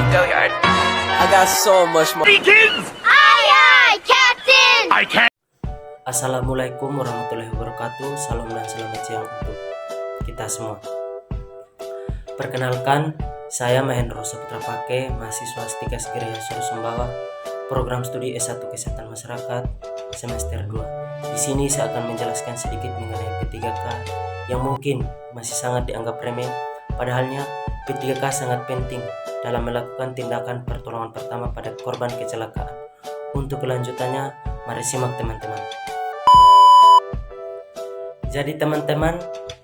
Billiard. I got so much money. Aye, Captain! Assalamualaikum warahmatullahi wabarakatuh. Salam dan selamat siang untuk kita semua. Perkenalkan, saya Mahendro Saputra Pake, mahasiswa Stika Segeria Surusumbawa, program studi S1 Kesehatan Masyarakat semester 2. Di sini saya akan menjelaskan sedikit mengenai P3K yang mungkin masih sangat dianggap remeh, padahalnya P3K sangat penting dalam melakukan tindakan pertolongan pertama pada korban kecelakaan. Untuk kelanjutannya, mari simak teman-teman. Jadi teman-teman,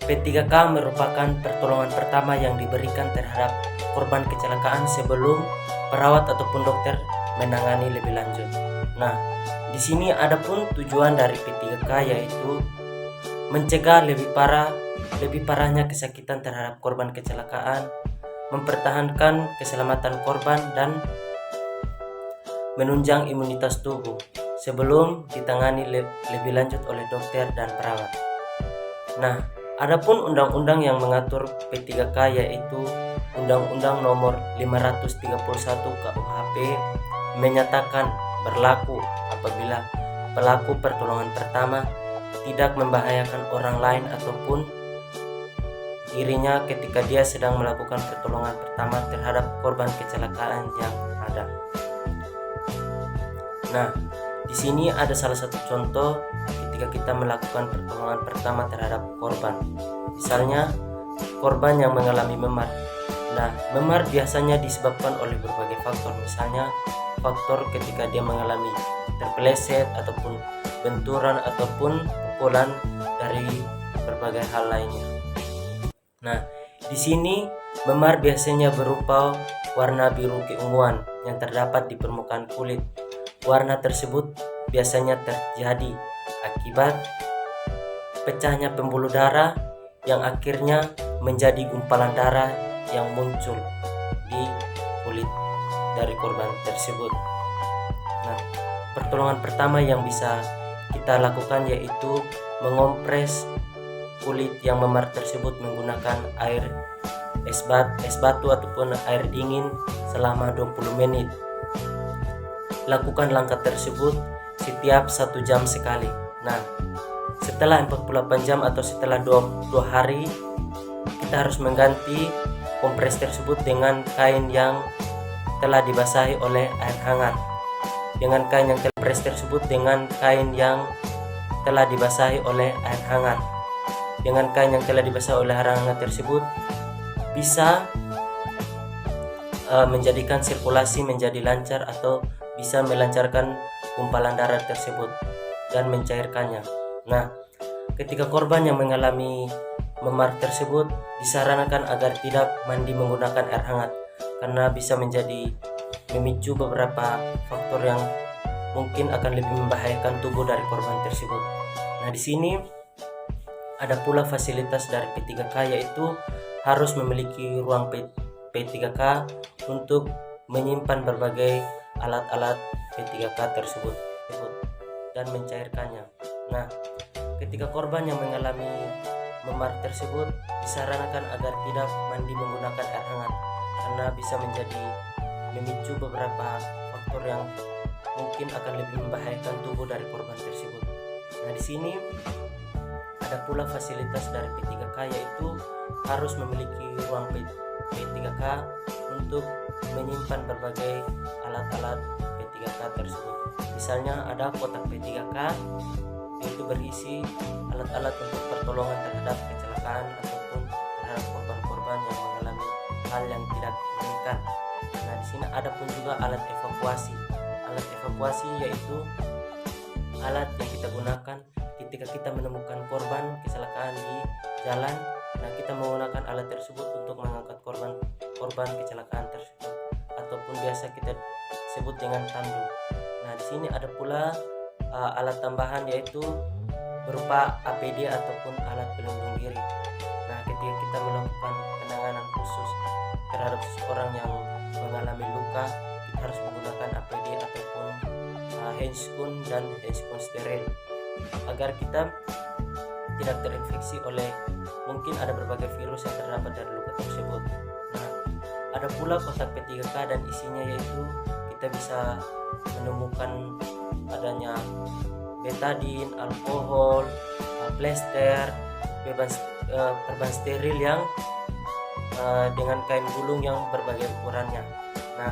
P3K merupakan pertolongan pertama yang diberikan terhadap korban kecelakaan sebelum perawat ataupun dokter menangani lebih lanjut. Nah, di sini ada pun tujuan dari P3K yaitu mencegah lebih parahnya kesakitan terhadap korban kecelakaan, mempertahankan keselamatan korban dan menunjang imunitas tubuh sebelum ditangani lebih lanjut oleh dokter dan perawat. Nah, adapun undang-undang yang mengatur P3K yaitu Undang-Undang Nomor 531 KUHP menyatakan berlaku apabila pelaku pertolongan pertama tidak membahayakan orang lain ataupun dirinya ketika dia sedang melakukan pertolongan pertama terhadap korban kecelakaan yang ada. Nah, di sini ada salah satu contoh ketika kita melakukan pertolongan pertama terhadap korban. Misalnya, korban yang mengalami memar. Nah, memar biasanya disebabkan oleh berbagai faktor. Misalnya, faktor ketika dia mengalami terpeleset ataupun benturan ataupun pukulan dari berbagai hal lainnya. Nah, di sini memar biasanya berupa warna biru keunguan yang terdapat di permukaan kulit. Warna tersebut biasanya terjadi akibat pecahnya pembuluh darah yang akhirnya menjadi gumpalan darah yang muncul di kulit dari korban tersebut. Nah, pertolongan pertama yang bisa kita lakukan yaitu mengompres kulit yang memar tersebut menggunakan air es batu ataupun air dingin selama 20 menit. Lakukan langkah tersebut setiap 1 jam sekali. Nah, setelah 48 jam atau setelah 2 hari, kita harus mengganti kompres tersebut dengan kain yang telah dibasahi oleh air hangat. Dengan kain yang kompres tersebut dengan kain yang telah dibasahi oleh air hangat. Dengan kain yang telah dibasahi oleh air hangat tersebut bisa menjadikan sirkulasi menjadi lancar atau bisa melancarkan gumpalan darah tersebut dan mencairkannya. Nah, ketika korban yang mengalami memar tersebut disarankan agar tidak mandi menggunakan air hangat karena bisa memicu beberapa faktor yang mungkin akan lebih membahayakan tubuh dari korban tersebut. Nah, di sini ada pula fasilitas dari P3K yaitu harus memiliki ruang P3K untuk menyimpan berbagai alat-alat P3K tersebut dan mencairkannya. Nah, ketika korban yang mengalami memar tersebut disarankan agar tidak mandi menggunakan air hangat karena bisa memicu beberapa faktor yang mungkin akan lebih membahayakan tubuh dari korban tersebut. Nah, di sini ada pula fasilitas dari P3K yaitu harus memiliki ruang P3K untuk menyimpan berbagai alat-alat P3K tersebut. Misalnya ada kotak P3K yaitu berisi alat-alat untuk pertolongan terhadap kecelakaan ataupun terhadap korban-korban yang mengalami hal yang tidak diinginkan. Nah, di sini ada pun juga alat evakuasi. Alat evakuasi yaitu alat yang kita gunakan ketika kita menemukan korban kecelakaan di jalan. Nah, kita menggunakan alat tersebut untuk mengangkat korban kecelakaan tersebut ataupun biasa kita sebut dengan tandu. Nah, di sini ada pula alat tambahan yaitu berupa APD ataupun alat pelindung diri. Nah, ketika kita melakukan penanganan khusus terhadap seseorang yang mengalami luka, kita harus menggunakan APD ataupun handscoon dan handscoon steril agar kita tidak terinfeksi oleh mungkin ada berbagai virus yang terdapat dari luka tersebut. Nah, Ada pula kotak P3K dan isinya yaitu kita bisa menemukan adanya betadin, alkohol, plester, perban steril yang dengan kain gulung yang berbagai ukurannya. Nah,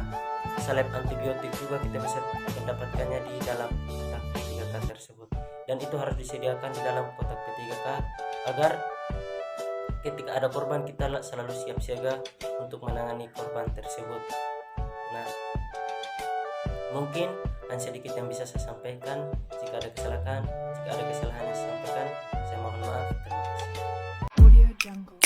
salep antibiotik juga kita bisa mendapatkannya di dalam kotak P3K tersebut, dan itu harus disediakan di dalam kotak P3K agar ketika ada korban kita selalu siap siaga untuk menangani korban tersebut. Nah, mungkin hanya sedikit yang bisa saya sampaikan. Jika ada kesalahan yang saya sampaikan, saya mohon maaf. Terima kasih. Audio Jungle.